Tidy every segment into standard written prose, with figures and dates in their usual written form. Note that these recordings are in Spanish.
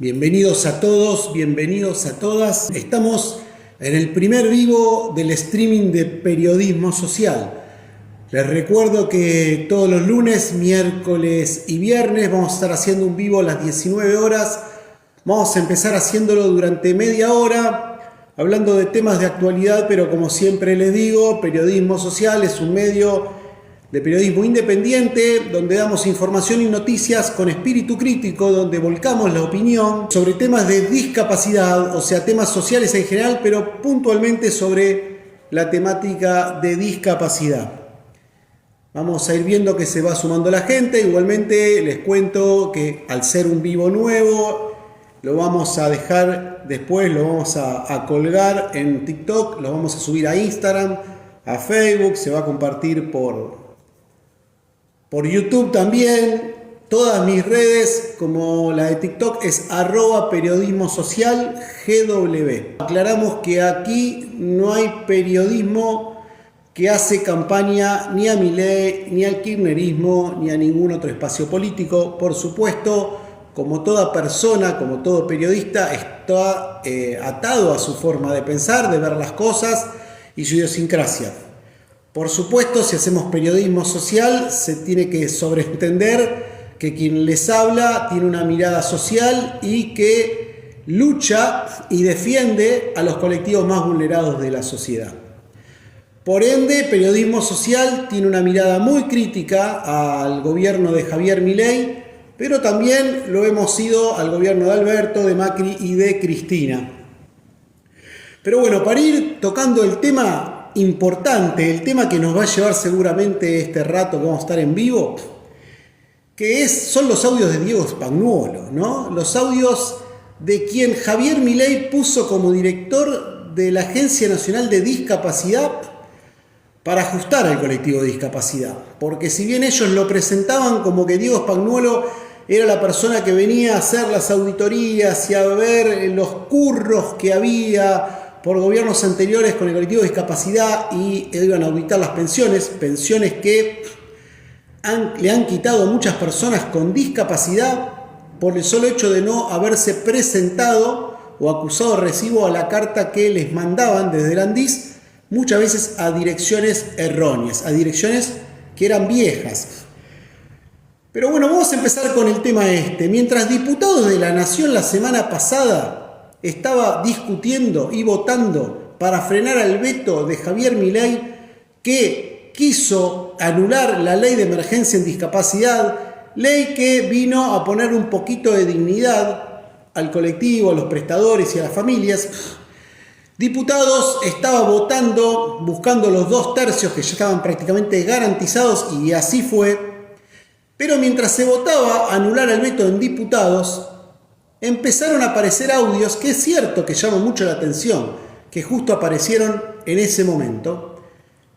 Bienvenidos a todos, bienvenidos a todas. Estamos en el primer vivo del streaming de periodismo social. Les recuerdo que todos los lunes, miércoles y viernes vamos a estar haciendo un vivo a las 19 horas. Vamos a empezar haciéndolo durante media hora, hablando de temas de actualidad, pero como siempre les digo, periodismo social es un medio de periodismo independiente, donde damos información y noticias con espíritu crítico, donde volcamos la opinión sobre temas de discapacidad, o sea, temas sociales en general, pero puntualmente sobre la temática de discapacidad. Vamos a ir viendo que se va sumando la gente. Igualmente les cuento que al ser un vivo nuevo, lo vamos a dejar después, lo vamos a colgar en TikTok, lo vamos a subir a Instagram, a Facebook, se va a compartir por YouTube también. Todas mis redes, como la de TikTok, es @periodismosocialgw. Aclaramos que aquí no hay periodismo que hace campaña ni a Milei, ni al kirchnerismo, ni a ningún otro espacio político. Por supuesto, como toda persona, como todo periodista, está atado a su forma de pensar, de ver las cosas y su idiosincrasia. Por supuesto, si hacemos periodismo social, se tiene que sobreentender que quien les habla tiene una mirada social y que lucha y defiende a los colectivos más vulnerados de la sociedad. Por ende, periodismo social tiene una mirada muy crítica al gobierno de Javier Milei, pero también lo hemos sido al gobierno de Alberto, de Macri y de Cristina. Pero bueno, para ir tocando el tema importante, el tema que nos va a llevar seguramente este rato que vamos a estar en vivo, son los audios de Diego Spagnuolo, ¿no? Los audios de quien Javier Milei puso como director de la Agencia Nacional de Discapacidad para ajustar al colectivo de discapacidad. Porque si bien ellos lo presentaban como que Diego Spagnuolo era la persona que venía a hacer las auditorías y a ver los curros que había por gobiernos anteriores con el colectivo de discapacidad y iban a auditar las pensiones que le han quitado a muchas personas con discapacidad por el solo hecho de no haberse presentado o acusado de recibo a la carta que les mandaban desde el ANDIS, muchas veces a direcciones erróneas, a direcciones que eran viejas. Pero bueno, vamos a empezar con el tema este. Mientras diputados de la Nación la semana pasada estaba discutiendo y votando para frenar al veto de Javier Milei, que quiso anular la ley de emergencia en discapacidad, ley que vino a poner un poquito de dignidad al colectivo, a los prestadores y a las familias, diputados estaba votando, buscando los 2/3 que ya estaban prácticamente garantizados, y así fue. Pero mientras se votaba anular el veto en diputados, empezaron a aparecer audios que es cierto que llaman mucho la atención, que justo aparecieron en ese momento.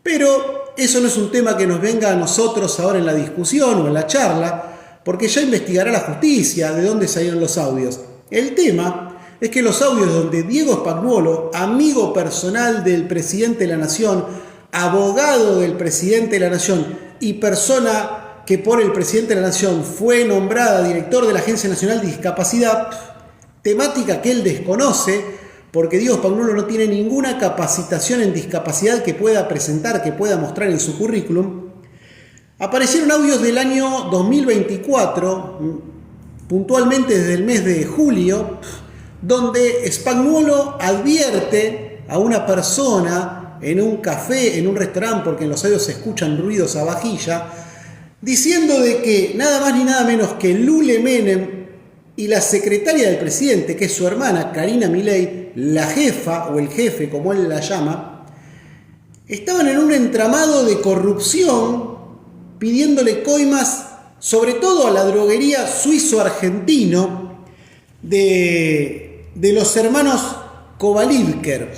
Pero eso no es un tema que nos venga a nosotros ahora en la discusión o en la charla, porque ya investigará la justicia de dónde salieron los audios. El tema es que los audios donde Diego Spagnuolo, amigo personal del presidente de la Nación, abogado del presidente de la Nación y persona que por el presidente de la Nación fue nombrada director de la Agencia Nacional de Discapacidad, temática que él desconoce, porque Diego Spagnuolo no tiene ninguna capacitación en discapacidad que pueda presentar, que pueda mostrar en su currículum. Aparecieron audios del año 2024, puntualmente desde el mes de julio, donde Spagnuolo advierte a una persona en un café, en un restaurante, porque en los audios se escuchan ruidos a vajilla, diciendo de que nada más ni nada menos que Lule Menem y la secretaria del presidente, que es su hermana Karina Milei, la jefa o el jefe como él la llama, estaban en un entramado de corrupción pidiéndole coimas sobre todo a la droguería suizo-argentino de los hermanos Kovalivker.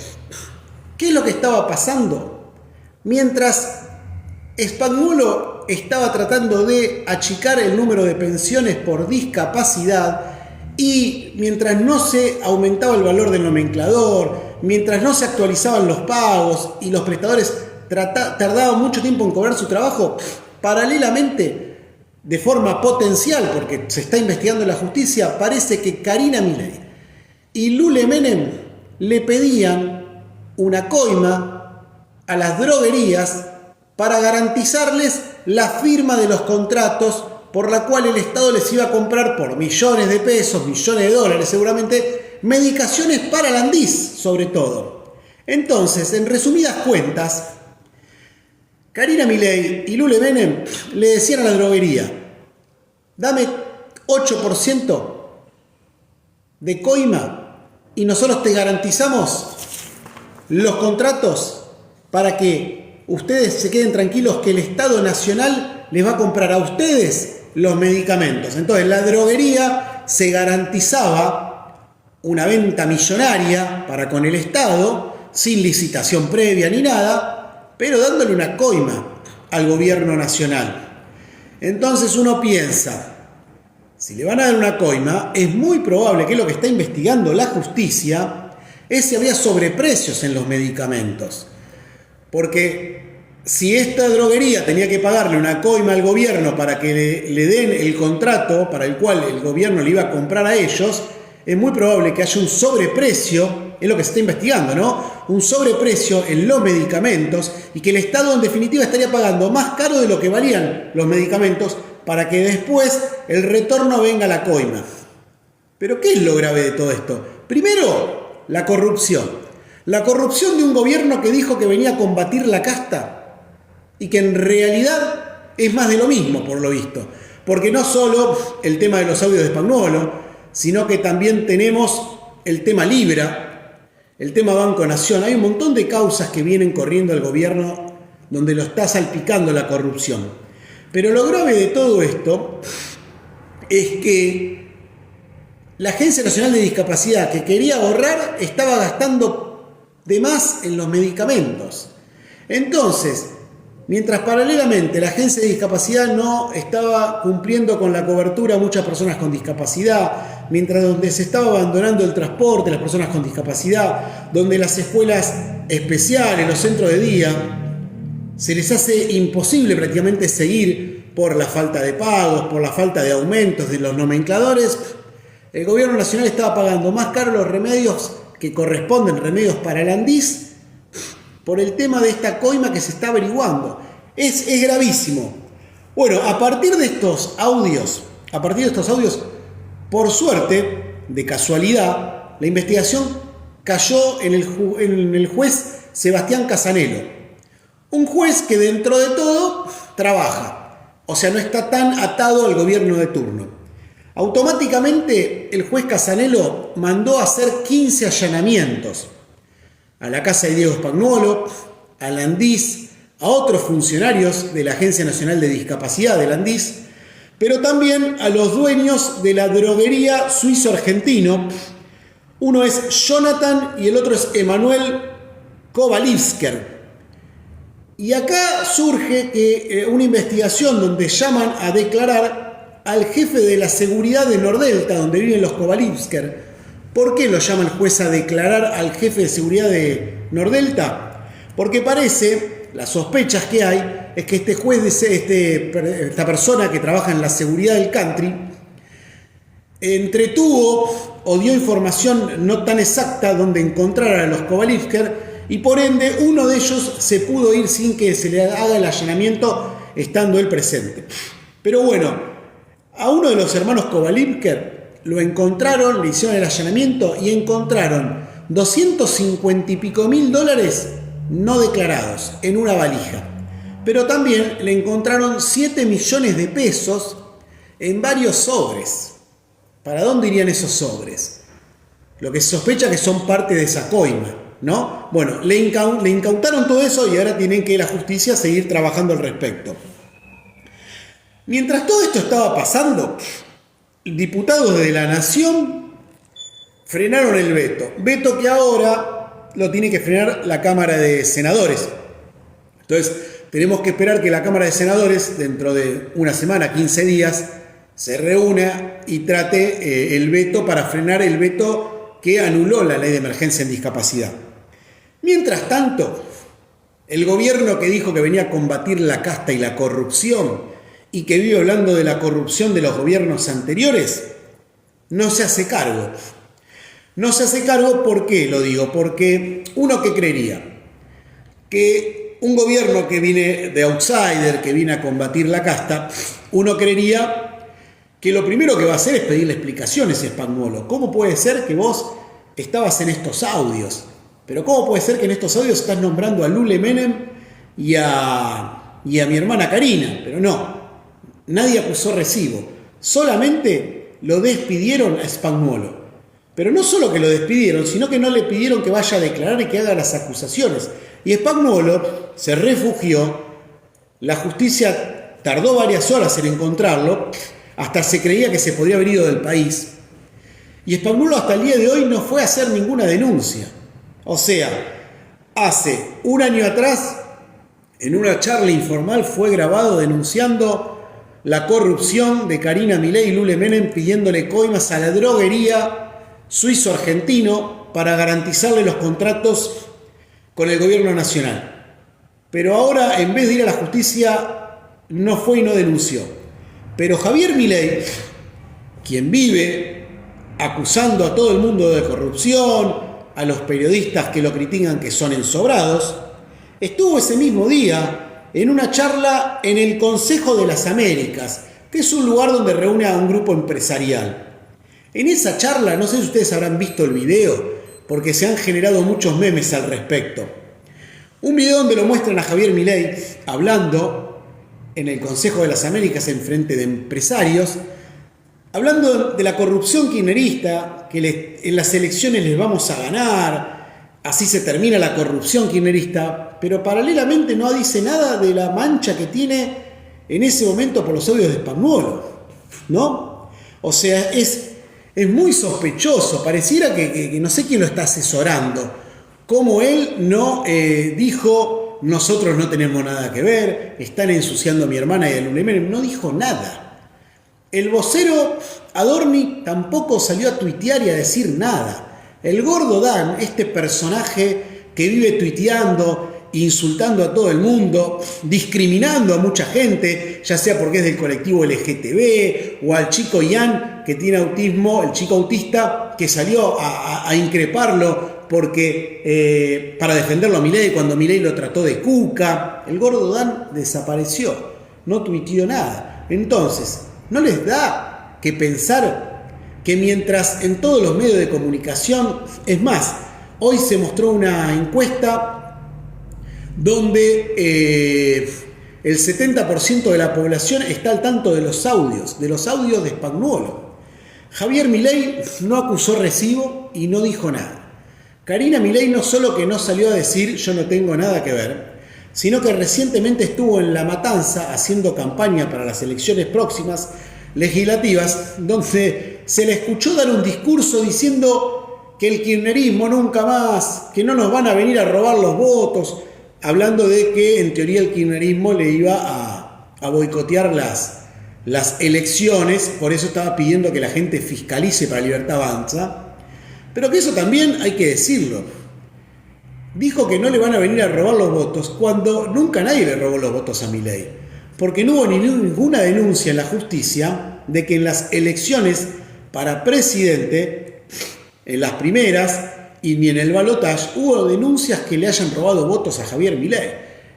¿Qué es lo que estaba pasando? Mientras Spagnuolo estaba tratando de achicar el número de pensiones por discapacidad y mientras no se aumentaba el valor del nomenclador, mientras no se actualizaban los pagos y los prestadores tardaban mucho tiempo en cobrar su trabajo, paralelamente de forma potencial, porque se está investigando en la justicia, parece que Karina Milei y Lule Menem le pedían una coima a las droguerías para garantizarles la firma de los contratos por la cual el Estado les iba a comprar por millones de pesos, millones de dólares seguramente, medicaciones para el Andiz, sobre todo. Entonces, en resumidas cuentas, Karina Milei y Lule Menem le decían a la droguería: dame 8% de coima y nosotros te garantizamos los contratos para que ustedes se queden tranquilos que el Estado Nacional les va a comprar a ustedes los medicamentos. Entonces la droguería se garantizaba una venta millonaria para con el Estado, sin licitación previa ni nada, pero dándole una coima al gobierno nacional. Entonces uno piensa, si le van a dar una coima, es muy probable que lo que está investigando la justicia es si había sobreprecios en los medicamentos. Porque si esta droguería tenía que pagarle una coima al gobierno para que le den el contrato para el cual el gobierno le iba a comprar a ellos, es muy probable que haya un sobreprecio, es lo que se está investigando, ¿no? Un sobreprecio en los medicamentos y que el Estado en definitiva estaría pagando más caro de lo que valían los medicamentos para que después el retorno venga a la coima. Pero ¿qué es lo grave de todo esto? Primero, la corrupción. La corrupción de un gobierno que dijo que venía a combatir la casta y que en realidad es más de lo mismo, por lo visto. Porque no solo el tema de los audios de Spagnuolo, sino que también tenemos el tema Libra, el tema Banco Nación. Hay un montón de causas que vienen corriendo al gobierno donde lo está salpicando la corrupción. Pero lo grave de todo esto es que la Agencia Nacional de Discapacidad, que quería ahorrar, estaba gastando de más en los medicamentos. Entonces, mientras paralelamente la Agencia de Discapacidad no estaba cumpliendo con la cobertura a muchas personas con discapacidad, mientras donde se estaba abandonando el transporte de las personas con discapacidad, donde las escuelas especiales, los centros de día, se les hace imposible prácticamente seguir por la falta de pagos, por la falta de aumentos de los nomencladores, el gobierno nacional estaba pagando más caro los remedios que corresponden, remedios para el Andiz, por el tema de esta coima que se está averiguando. Es gravísimo. Bueno, a partir de estos audios, por suerte, de casualidad, la investigación cayó en el juez Sebastián Casanelo. Un juez que dentro de todo trabaja, o sea, no está tan atado al gobierno de turno. Automáticamente el juez Casanelo mandó a hacer 15 allanamientos a la casa de Diego Spagnuolo, al Andiz, a otros funcionarios de la Agencia Nacional de Discapacidad del Andiz, pero también a los dueños de la droguería suizo-argentino. Uno es Jonathan y el otro es Emanuel Kovalivsker. Y acá surge una investigación donde llaman a declarar al jefe de la seguridad de Nordelta, donde viven los Kovalivsker. ¿Por qué lo llama el juez a declarar al jefe de seguridad de Nordelta? Porque parece, las sospechas que hay, es que este juez, esta persona que trabaja en la seguridad del country, entretuvo o dio información no tan exacta donde encontrar a los Kovalivsker, y por ende uno de ellos se pudo ir sin que se le haga el allanamiento estando él presente. Pero bueno, a uno de los hermanos Kovalivsker lo encontraron, le hicieron el allanamiento y encontraron 250 y pico mil dólares no declarados en una valija. Pero también le encontraron 7 millones de pesos en varios sobres. ¿Para dónde irían esos sobres? Lo que se sospecha que son parte de esa coima, ¿no? Bueno, le incautaron todo eso y ahora tienen que la justicia seguir trabajando al respecto. Mientras todo esto estaba pasando, diputados de la Nación frenaron el veto que ahora lo tiene que frenar la Cámara de Senadores. Entonces, tenemos que esperar que la Cámara de Senadores, dentro de una semana, 15 días, se reúna y trate el veto para frenar el veto que anuló la ley de emergencia en discapacidad. Mientras tanto, el gobierno que dijo que venía a combatir la casta y la corrupción y que vive hablando de la corrupción de los gobiernos anteriores, no se hace cargo. No se hace cargo, ¿por qué lo digo? Porque uno que creería que un gobierno que viene de outsider, que viene a combatir la casta, uno creería que lo primero que va a hacer es pedirle explicaciones a Spagnuolo. ¿Cómo puede ser que vos estabas en estos audios? Pero ¿cómo puede ser que en estos audios estás nombrando a Lule Menem y a mi hermana Karina? Pero no, nadie acusó recibo. Solamente lo despidieron a Spagnuolo. Pero no solo que lo despidieron, sino que no le pidieron que vaya a declarar y que haga las acusaciones. Y Spagnuolo se refugió, la justicia tardó varias horas en encontrarlo, hasta se creía que se podría haber ido del país. Y Spagnuolo hasta el día de hoy no fue a hacer ninguna denuncia. O sea, hace un año atrás, en una charla informal, fue grabado denunciando la corrupción de Karina Milei y Lule Menem, pidiéndole coimas a la droguería suizo-argentino para garantizarle los contratos con el gobierno nacional. Pero ahora, en vez de ir a la justicia, no fue y no denunció. Pero Javier Milei, quien vive acusando a todo el mundo de corrupción, a los periodistas que lo critican que son ensobrados, estuvo ese mismo día en una charla en el Consejo de las Américas, que es un lugar donde reúne a un grupo empresarial. En esa charla, no sé si ustedes habrán visto el video, porque se han generado muchos memes al respecto. Un video donde lo muestran a Javier Milei hablando en el Consejo de las Américas en frente de empresarios, hablando de la corrupción kirchnerista, que en las elecciones les vamos a ganar, así se termina la corrupción kirchnerista, pero paralelamente no dice nada de la mancha que tiene en ese momento por los audios de Spagnuolo, ¿no? O sea, es muy sospechoso, pareciera que no sé quién lo está asesorando, como él no dijo, nosotros no tenemos nada que ver, están ensuciando a mi hermana y a Lule Menem, no dijo nada. El vocero Adorni tampoco salió a tuitear y a decir nada. El Gordo Dan, este personaje que vive tuiteando, insultando a todo el mundo, discriminando a mucha gente, ya sea porque es del colectivo LGTB o al chico Ian que tiene autismo, el chico autista que salió a increparlo porque para defenderlo a Milei cuando Milei lo trató de cuca. El Gordo Dan desapareció, no tuiteó nada. Entonces, ¿no les da que pensar que mientras en todos los medios de comunicación, es más, hoy se mostró una encuesta donde el 70% de la población está al tanto de los audios de Spagnuolo? Javier Milei no acusó recibo y no dijo nada. Karina Milei no solo que no salió a decir yo no tengo nada que ver, sino que recientemente estuvo en La Matanza haciendo campaña para las elecciones próximas legislativas, donde se le escuchó dar un discurso diciendo que el kirchnerismo nunca más, que no nos van a venir a robar los votos, hablando de que en teoría el kirchnerismo le iba a boicotear las elecciones, por eso estaba pidiendo que la gente fiscalice para Libertad Avanza, pero que eso también hay que decirlo. Dijo que no le van a venir a robar los votos cuando nunca nadie le robó los votos a Milei, porque no hubo ninguna denuncia en la justicia de que en las elecciones para presidente, en las primeras, y ni en el balotaje hubo denuncias que le hayan robado votos a Javier Milei.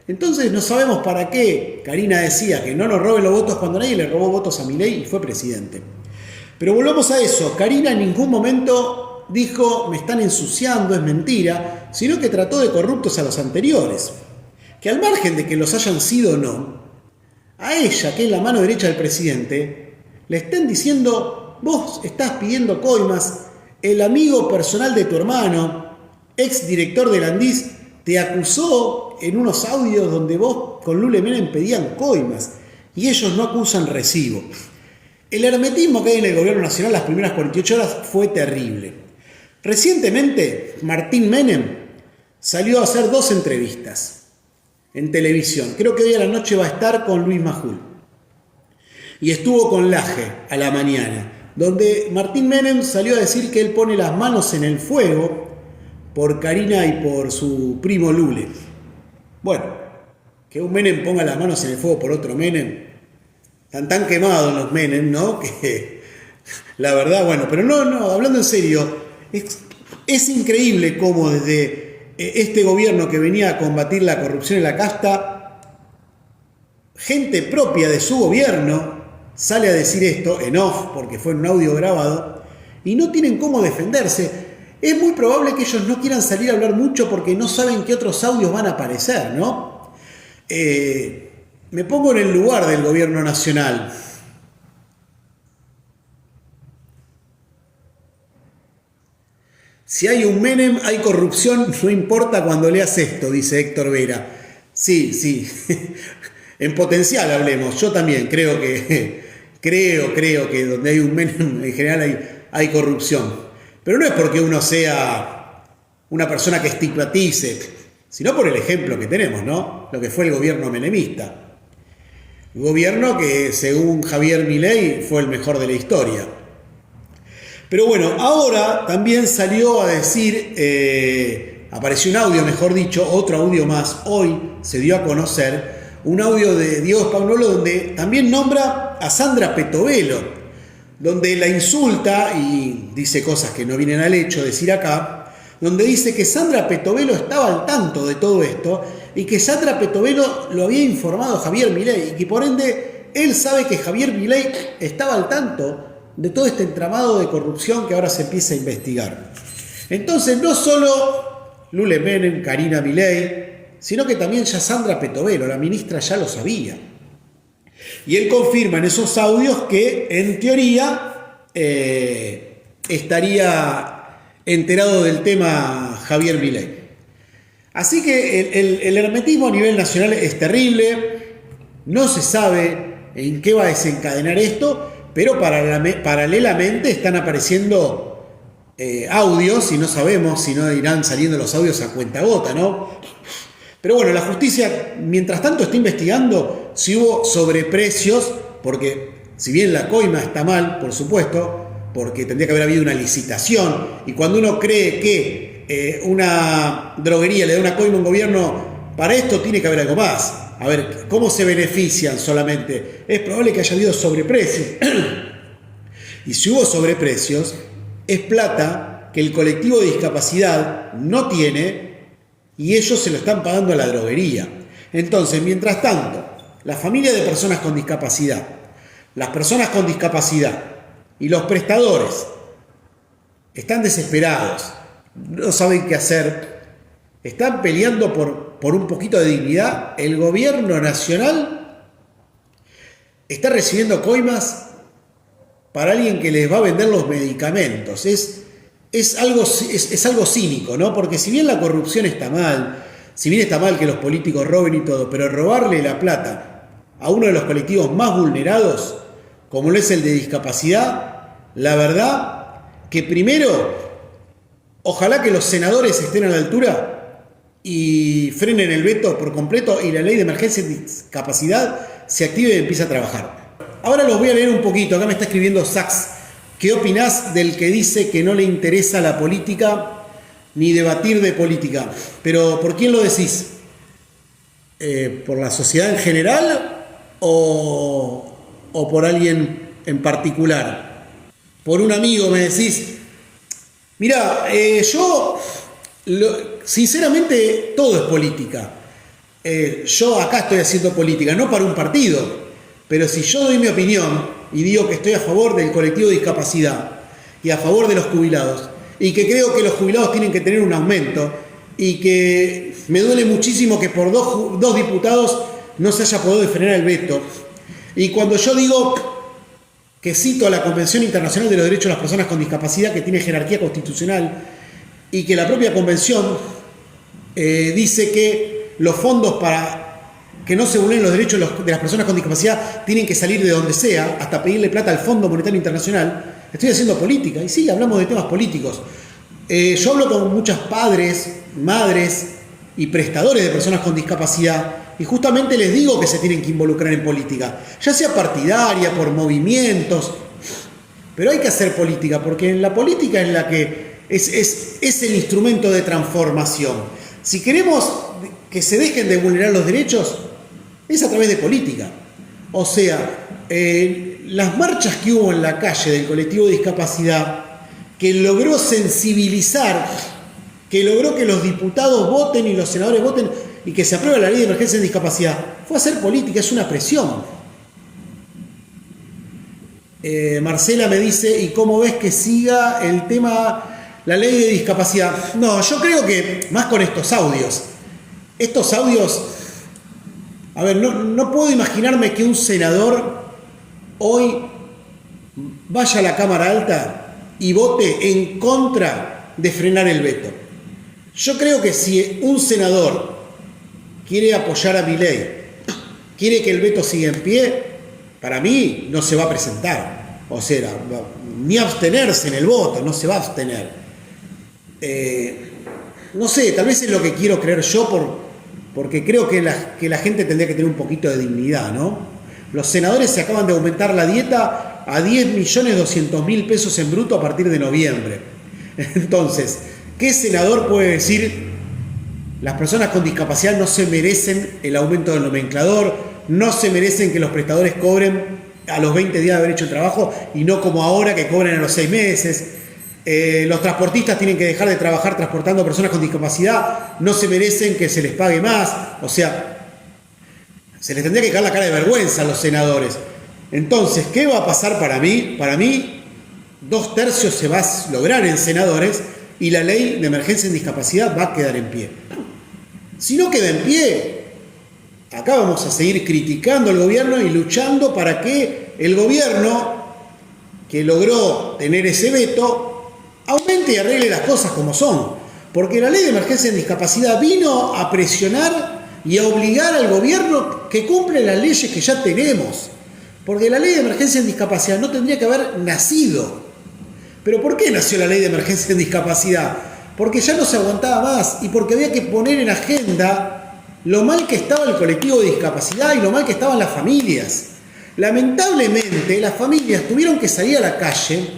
Entonces no sabemos para qué Karina decía que no nos roben los votos cuando nadie le robó votos a Milei y fue presidente. Pero volvamos a eso, Karina en ningún momento dijo me están ensuciando, es mentira, sino que trató de corruptos a los anteriores. Que al margen de que los hayan sido o no, a ella, que es la mano derecha del presidente, le estén diciendo vos estás pidiendo coimas, el amigo personal de tu hermano, ex director del Andis, te acusó en unos audios donde vos con Lule Menem pedían coimas y ellos no acusan recibo. El hermetismo que hay en el gobierno nacional las primeras 48 horas fue terrible. Recientemente, Martín Menem salió a hacer 2 entrevistas en televisión. Creo que hoy a la noche va a estar con Luis Majul. Y estuvo con Laje a la mañana, donde Martín Menem salió a decir que él pone las manos en el fuego por Karina y por su primo Lule. Bueno, que un Menem ponga las manos en el fuego por otro Menem, tan quemados los Menem, ¿no? Que la verdad, bueno, pero no, hablando en serio, es increíble cómo desde este gobierno que venía a combatir la corrupción en la casta, gente propia de su gobierno sale a decir esto en off, porque fue en un audio grabado, y no tienen cómo defenderse. Es muy probable que ellos no quieran salir a hablar mucho porque no saben qué otros audios van a aparecer, ¿no? Me pongo en el lugar del gobierno nacional. Si hay un Menem, hay corrupción, no importa cuando leas esto, dice Héctor Vera. Sí. En potencial hablemos. Yo también creo que donde hay un Menem en general hay corrupción. Pero no es porque uno sea una persona que estigmatice, sino por el ejemplo que tenemos, ¿no? Lo que fue el gobierno menemista. Gobierno que, según Javier Milei, fue el mejor de la historia. Pero bueno, ahora también salió a decir, apareció un audio, mejor dicho, otro audio más, hoy se dio a conocer, un audio de Diego Spagnolo donde también nombra a Sandra Petovelo, donde la insulta y dice cosas que no vienen al hecho decir acá, donde dice que Sandra Petovelo estaba al tanto de todo esto y que Sandra Petovelo lo había informado a Javier Milei y que por ende él sabe que Javier Milei estaba al tanto de todo este entramado de corrupción que ahora se empieza a investigar. Entonces no solo Lule Menem, Karina Milei, sino que también ya Sandra Petovelo, la ministra, ya lo sabía. Y él confirma en esos audios que en teoría estaría enterado del tema Javier Milei. Así que el hermetismo a nivel nacional es terrible, no se sabe en qué va a desencadenar esto, pero paralelamente están apareciendo audios y no sabemos si no irán saliendo los audios a cuentagota, ¿no? Pero bueno, la justicia mientras tanto está investigando si hubo sobreprecios, porque si bien la coima está mal, por supuesto, porque tendría que haber habido una licitación, y cuando uno cree que una droguería le da una coima a un gobierno, para esto tiene que haber algo más. A ver, ¿cómo se benefician solamente? Es probable que haya habido sobreprecios. Y si hubo sobreprecios, es plata que el colectivo de discapacidad no tiene y ellos se lo están pagando a la droguería. Entonces, mientras tanto, la familia de personas con discapacidad, las personas con discapacidad y los prestadores están desesperados, no saben qué hacer, están peleando por un poquito de dignidad. El gobierno nacional está recibiendo coimas para alguien que les va a vender los medicamentos. Es algo cínico, ¿no? Porque si bien la corrupción está mal, si bien está mal que los políticos roben y todo, pero robarle la plata a uno de los colectivos más vulnerados, como lo es el de discapacidad, la verdad que primero, ojalá que los senadores estén a la altura y frenen el veto por completo y la ley de emergencia de discapacidad se active y empiece a trabajar. Ahora los voy a leer un poquito. Acá me está escribiendo Sachs. ¿Qué opinás del que dice que no le interesa la política ni debatir de política? Pero ¿por quién lo decís? ¿Por la sociedad en general o por alguien en particular? Por un amigo me decís. Mirá, sinceramente todo es política. Yo acá estoy haciendo política, no para un partido. Pero si yo doy mi opinión y digo que estoy a favor del colectivo de discapacidad y a favor de los jubilados, y que creo que los jubilados tienen que tener un aumento, y que me duele muchísimo que por dos diputados no se haya podido frenar el veto, y cuando yo digo que cito a la Convención Internacional de los Derechos de las Personas con Discapacidad, que tiene jerarquía constitucional, y que la propia Convención dice que los fondos para que no se vulneren los derechos de las personas con discapacidad tienen que salir de donde sea, hasta pedirle plata al Fondo Monetario Internacional, estoy haciendo política. Y sí, hablamos de temas políticos. Yo hablo con muchos padres, madres y prestadores de personas con discapacidad y justamente les digo que se tienen que involucrar en política, ya sea partidaria, por movimientos, pero hay que hacer política, porque en la política es la que es el instrumento de transformación. Si queremos que se dejen de vulnerar los derechos, es a través de política. O sea, las marchas que hubo en la calle del colectivo de discapacidad, que logró sensibilizar, que logró que los diputados voten y los senadores voten y que se apruebe la ley de emergencia en discapacidad, fue hacer política, es una presión. Marcela me dice, ¿y cómo ves que siga el tema, la ley de discapacidad? No, yo creo que más con estos audios, a ver, no puedo imaginarme que un senador hoy vaya a la Cámara Alta y vote en contra de frenar el veto. Yo creo que si un senador quiere apoyar a Milei, quiere que el veto siga en pie, para mí no se va a presentar. O sea, ni abstenerse en el voto, no se va a abstener. No sé, tal vez es lo que quiero creer yo porque creo que la gente tendría que tener un poquito de dignidad, ¿no? Los senadores se acaban de aumentar la dieta a 10.200.000 pesos en bruto a partir de noviembre. Entonces, ¿qué senador puede decir las personas con discapacidad no se merecen el aumento del nomenclador, no se merecen que los prestadores cobren a los 20 días de haber hecho el trabajo y no como ahora que cobran a los 6 meses? Los transportistas tienen que dejar de trabajar transportando personas con discapacidad, no se merecen que se les pague más. O sea, se les tendría que caer la cara de vergüenza a los senadores. Entonces, ¿qué va a pasar para mí? Para mí, 2/3 se va a lograr en senadores y la ley de emergencia en discapacidad va a quedar en pie. Si no queda en pie, acá vamos a seguir criticando al gobierno y luchando para que el gobierno, que logró tener ese veto, aumente y arregle las cosas como son. Porque la ley de emergencia en discapacidad vino a presionar y a obligar al gobierno que cumpla las leyes que ya tenemos. Porque la ley de emergencia en discapacidad no tendría que haber nacido. ¿Pero por qué nació la ley de emergencia en discapacidad? Porque ya no se aguantaba más y porque había que poner en agenda lo mal que estaba el colectivo de discapacidad y lo mal que estaban las familias. Lamentablemente, las familias tuvieron que salir a la calle,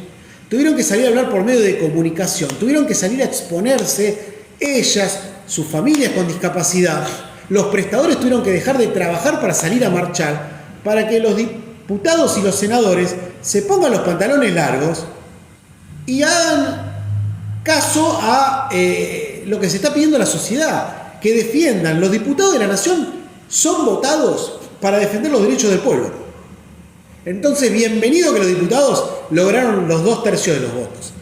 tuvieron que salir a hablar por medio de comunicación, tuvieron que salir a exponerse, ellas, sus familias con discapacidad. Los prestadores tuvieron que dejar de trabajar para salir a marchar, para que los diputados y los senadores se pongan los pantalones largos y hagan caso a lo que se está pidiendo a la sociedad, que defiendan. Los diputados de la nación son votados para defender los derechos del pueblo. Entonces, bienvenido que los diputados lograron los 2/3 de los votos.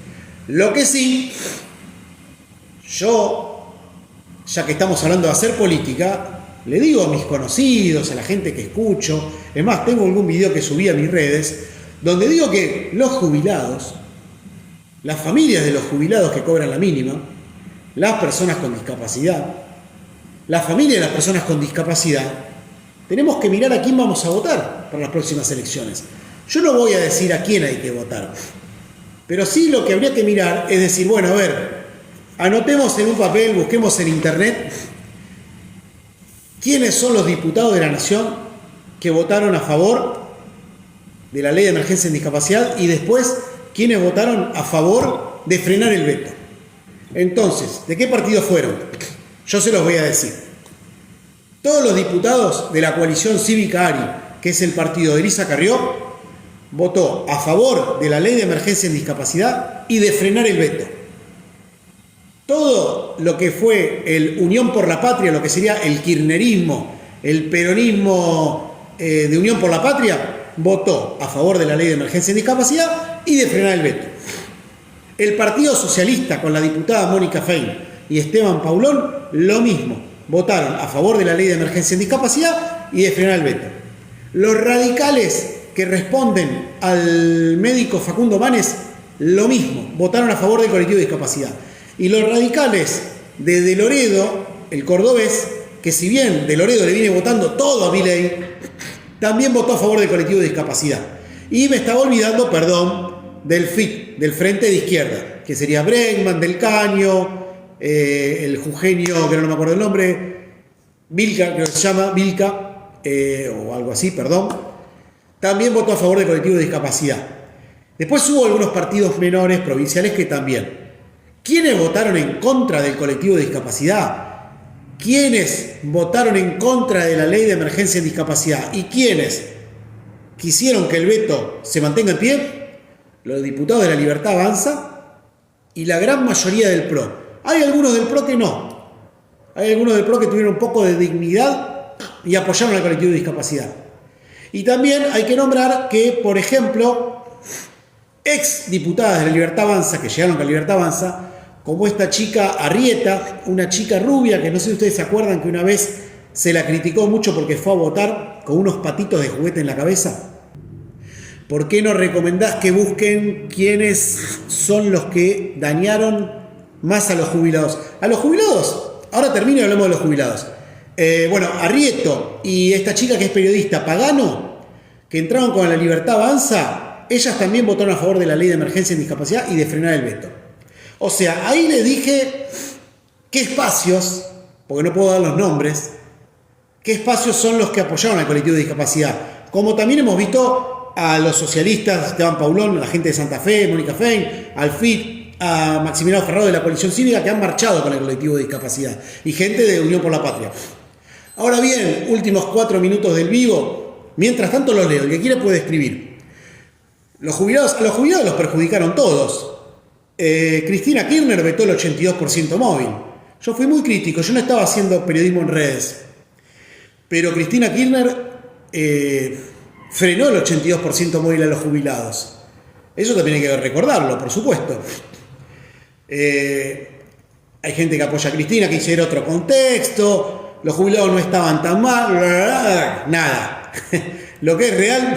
Lo que sí, yo, ya que estamos hablando de hacer política, le digo a mis conocidos, a la gente que escucho, es más, tengo algún video que subí a mis redes, donde digo que los jubilados, las familias de los jubilados que cobran la mínima, las personas con discapacidad, las familias de las personas con discapacidad, tenemos que mirar a quién vamos a votar para las próximas elecciones. Yo no voy a decir a quién hay que votar, pero sí lo que habría que mirar es decir, bueno, a ver, anotemos en un papel, busquemos en internet quiénes son los diputados de la nación que votaron a favor de la ley de emergencia en discapacidad y después quiénes votaron a favor de frenar el veto. Entonces, ¿de qué partido fueron? Yo se los voy a decir. Todos los diputados de la coalición cívica ARI, que es el partido de Elisa Carrió, votó a favor de la ley de emergencia en discapacidad y de frenar el veto. Todo lo que fue el Unión por la Patria, lo que sería el kirchnerismo, el peronismo de Unión por la Patria, votó a favor de la ley de emergencia en discapacidad y de frenar el veto. El Partido Socialista, con la diputada Mónica Fein y Esteban Paulón, lo mismo. Votaron a favor de la ley de emergencia en discapacidad y de frenar el veto. Los radicales que responden al médico Facundo Manes, lo mismo. Votaron a favor del colectivo de discapacidad. Y los radicales de Loredo, el cordobés, que si bien de Loredo le viene votando todo a Milei, también votó a favor del colectivo de discapacidad. Y me estaba olvidando, perdón, del FIT, del Frente de Izquierda, que sería Bregman, Del Caño, el jujeño, que no me acuerdo el nombre, Vilca, creo que se llama, Vilca, o algo así, perdón, también votó a favor del colectivo de discapacidad. Después hubo algunos partidos menores, provinciales, que también. ¿Quiénes votaron en contra del colectivo de discapacidad? ¿Quiénes votaron en contra de la ley de emergencia en discapacidad? ¿Y quiénes quisieron que el veto se mantenga en pie, los diputados de La Libertad Avanza y la gran mayoría del PRO. Hay algunos del PRO que no. Hay algunos del PRO que tuvieron un poco de dignidad y apoyaron al colectivo de discapacidad. Y también hay que nombrar que, por ejemplo, ex diputadas de La Libertad Avanza, que llegaron con La Libertad Avanza, como esta chica Arrieta, una chica rubia, que no sé si ustedes se acuerdan que una vez se la criticó mucho porque fue a votar con unos patitos de juguete en la cabeza. ¿Por qué no recomendás que busquen quiénes son los que dañaron más a los jubilados? A los jubilados, ahora termino y hablamos de los jubilados. Arrieto y esta chica que es periodista, Pagano, que entraron con La Libertad Avanza, ellas también votaron a favor de la ley de emergencia en discapacidad y de frenar el veto. O sea, ahí le dije qué espacios, porque no puedo dar los nombres, qué espacios son los que apoyaron al colectivo de discapacidad. Como también hemos visto a los socialistas, Esteban Paulón, a la gente de Santa Fe, Mónica Fein, al FIT, a Maximiliano Ferrado de la Coalición Cívica, que han marchado con el colectivo de discapacidad, y gente de Unión por la Patria. Ahora bien, últimos 4 minutos del vivo, mientras tanto los leo, el que quiera puede escribir. A los jubilados los perjudicaron todos. Cristina Kirchner vetó el 82% móvil. Yo fui muy crítico, yo no estaba haciendo periodismo en redes, pero Cristina Kirchner frenó el 82% móvil a los jubilados. Eso también hay que recordarlo, por supuesto. Hay gente que apoya a Cristina, que dice otro contexto, los jubilados no estaban tan mal, nada. Lo que es real,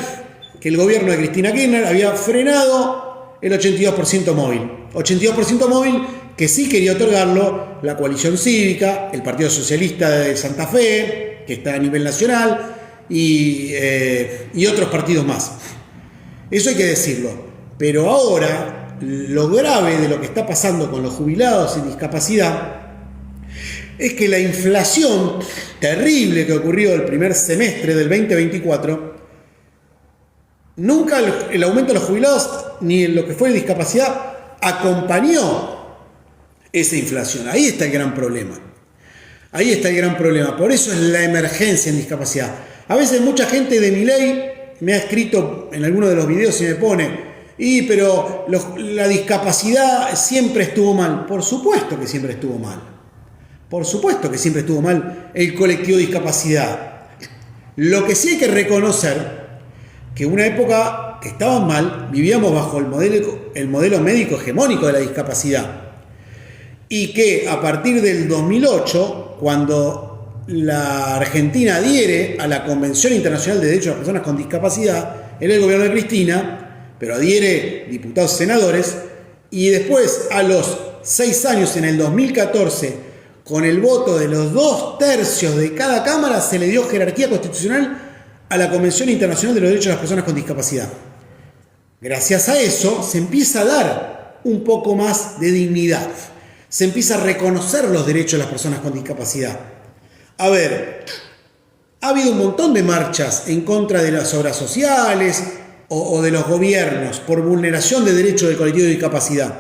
que el gobierno de Cristina Kirchner había frenado el 82% móvil. 82% móvil que sí quería otorgarlo la Coalición Cívica, el Partido Socialista de Santa Fe, que está a nivel nacional, y otros partidos más. Eso hay que decirlo. Pero ahora, lo grave de lo que está pasando con los jubilados sin discapacidad es que la inflación terrible que ocurrió el primer semestre del 2024, nunca el aumento de los jubilados ni en lo que fue de discapacidad acompañó esa inflación. Ahí está el gran problema. Ahí está el gran problema. Por eso es la emergencia en discapacidad. A veces mucha gente de Milei me ha escrito en alguno de los videos y me pone, pero la discapacidad siempre estuvo mal. Por supuesto que siempre estuvo mal. Por supuesto que siempre estuvo mal el colectivo de discapacidad. Lo que sí hay que reconocer que una época que estaban mal, vivíamos bajo el modelo médico hegemónico de la discapacidad. Y que a partir del 2008, cuando la Argentina adhiere a la Convención Internacional de Derechos de las Personas con Discapacidad, era el gobierno de Cristina, pero adhiere diputados y senadores, y después a los 6 años, en el 2014, con el voto de los 2/3 de cada cámara, se le dio jerarquía constitucional a la Convención Internacional de los Derechos de las Personas con Discapacidad. Gracias a eso se empieza a dar un poco más de dignidad. Se empieza a reconocer los derechos de las personas con discapacidad. A ver, ha habido un montón de marchas en contra de las obras sociales o de los gobiernos por vulneración de derechos del colectivo de discapacidad.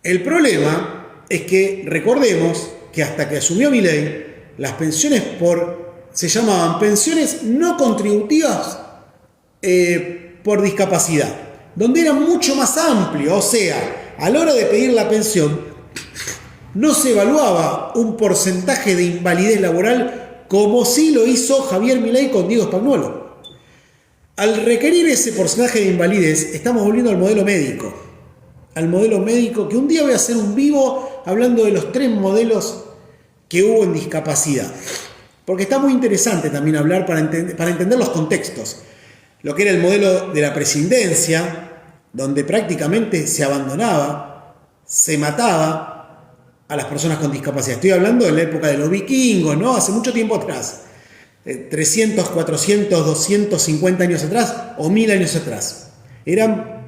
El problema es que recordemos que hasta que asumió Milei, las pensiones se llamaban pensiones no contributivas por discapacidad, donde era mucho más amplio. O sea, a la hora de pedir la pensión, no se evaluaba un porcentaje de invalidez laboral como sí lo hizo Javier Milei con Diego Spagnuolo. Al requerir ese porcentaje de invalidez, estamos volviendo al modelo médico. Al modelo médico, que un día voy a hacer un vivo hablando de los 3 modelos que hubo en discapacidad. Porque está muy interesante también hablar para entender los contextos. Lo que era el modelo de la presidencia, donde prácticamente se abandonaba, se mataba a las personas con discapacidad. Estoy hablando de la época de los vikingos, ¿no? Hace mucho tiempo atrás. 300, 400, 250 años atrás o 1000 años atrás. Eran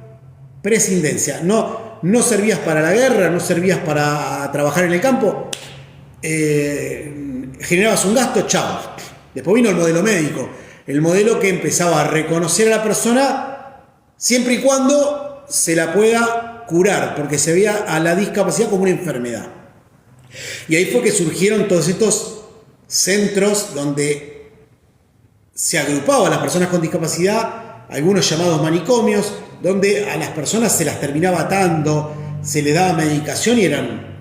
presidencia. No servías para la guerra, no servías para trabajar en el campo. Generabas un gasto, chao. Después vino el modelo médico. El modelo que empezaba a reconocer a la persona siempre y cuando se la pueda curar, porque se veía a la discapacidad como una enfermedad. Y ahí fue que surgieron todos estos centros donde se agrupaban las personas con discapacidad algunos llamados manicomios, donde a las personas se las terminaba atando, se les daba medicación y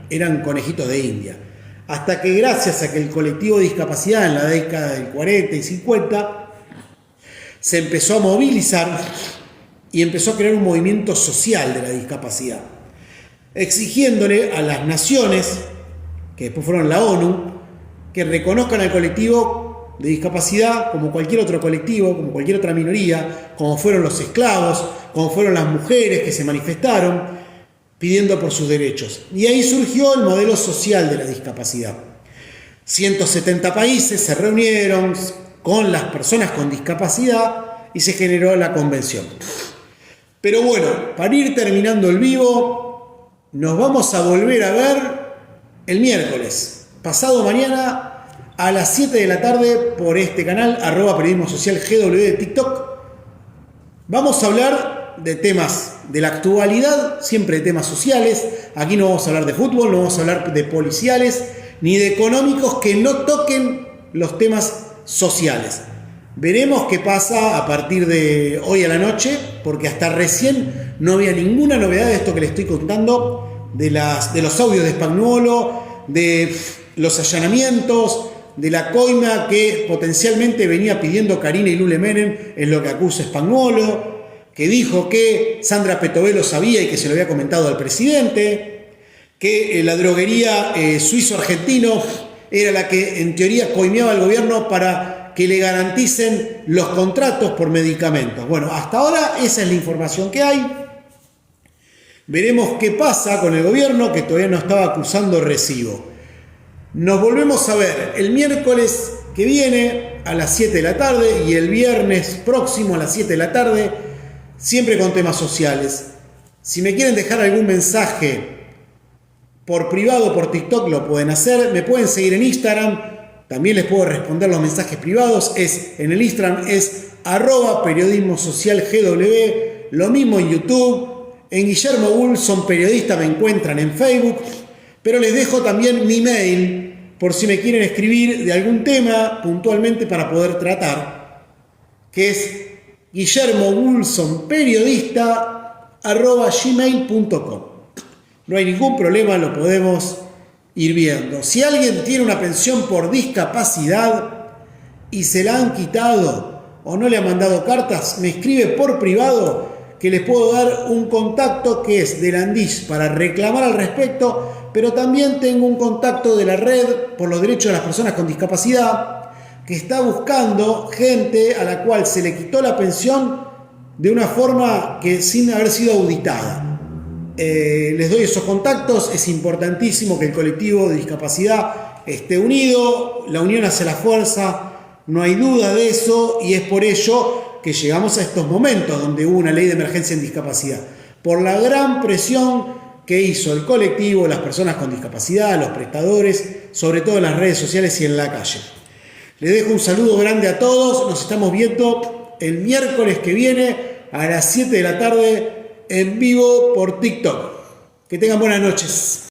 eran conejitos de India. Hasta que gracias a que el colectivo de discapacidad en la década del 40 y 50 se empezó a movilizar y empezó a crear un movimiento social de la discapacidad, exigiéndole a las naciones, que después fueron la ONU, que reconozcan al colectivo de discapacidad como cualquier otro colectivo, como cualquier otra minoría, como fueron los esclavos, como fueron las mujeres que se manifestaron pidiendo por sus derechos. Y ahí surgió el modelo social de la discapacidad. 170 países se reunieron con las personas con discapacidad y se generó la convención. Pero bueno, para ir terminando el vivo, nos vamos a volver a ver el miércoles, pasado mañana a las 7 de la tarde por este canal, @periodismo social GW de TikTok. Vamos a hablar de temas de la actualidad, siempre de temas sociales. Aquí no vamos a hablar de fútbol, no vamos a hablar de policiales, ni de económicos que no toquen los temas sociales. Veremos qué pasa a partir de hoy a la noche, porque hasta recién no había ninguna novedad de esto que les estoy contando, de los audios de Spagnuolo, de los allanamientos, de la coima que potencialmente venía pidiendo Karina y Lule Menem, es lo que acusa Spagnuolo, que dijo que Sandra Petové lo sabía y que se lo había comentado al presidente, que la droguería suizo-argentino era la que en teoría coimeaba al gobierno para que le garanticen los contratos por medicamentos. Bueno, hasta ahora esa es la información que hay. Veremos qué pasa con el gobierno, que todavía no estaba acusando recibo. Nos volvemos a ver el miércoles que viene a las 7 de la tarde y el viernes próximo a las 7 de la tarde, siempre con temas sociales. Si me quieren dejar algún mensaje por privado, por TikTok, lo pueden hacer. Me pueden seguir en Instagram. También les puedo responder los mensajes privados. En el Instagram es @periodismo social GW. Lo mismo en YouTube. En Guillermo Wilson Periodista me encuentran en Facebook. Pero les dejo también mi mail por si me quieren escribir de algún tema puntualmente para poder tratar. Que es guillermowilsonperiodista@gmail.com. No hay ningún problema, lo podemos ir viendo. Si alguien tiene una pensión por discapacidad y se la han quitado o no le han mandado cartas, me escribe por privado que les puedo dar un contacto que es del Andis para reclamar al respecto, pero también tengo un contacto de la Red por los Derechos de las Personas con Discapacidad que está buscando gente a la cual se le quitó la pensión de una forma que sin haber sido auditada. Les doy esos contactos. Es importantísimo que el colectivo de discapacidad esté unido. La unión hace la fuerza, no hay duda de eso, y es por ello que llegamos a estos momentos donde hubo una ley de emergencia en discapacidad, por la gran presión que hizo el colectivo, las personas con discapacidad, los prestadores, sobre todo en las redes sociales y en la calle. Les dejo un saludo grande a todos. Nos estamos viendo el miércoles que viene a las 7 de la tarde en vivo por TikTok. Que tengan buenas noches.